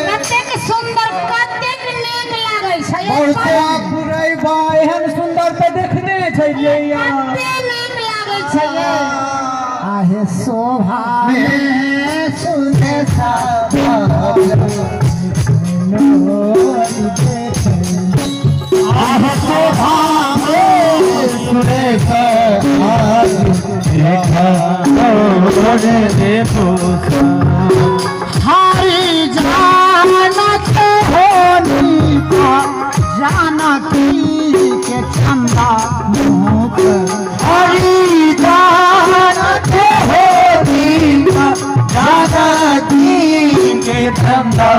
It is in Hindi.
कतेक सुंदर कतेक नीक लागै छै बुराई बा एहन सुंदर तो देखने छलिए कतेक नीक लागै छै आहे शोभा सुने सा हरी जानत होनी का जानती के चंदा मुख हरी जानत होनी का जानती के चंदा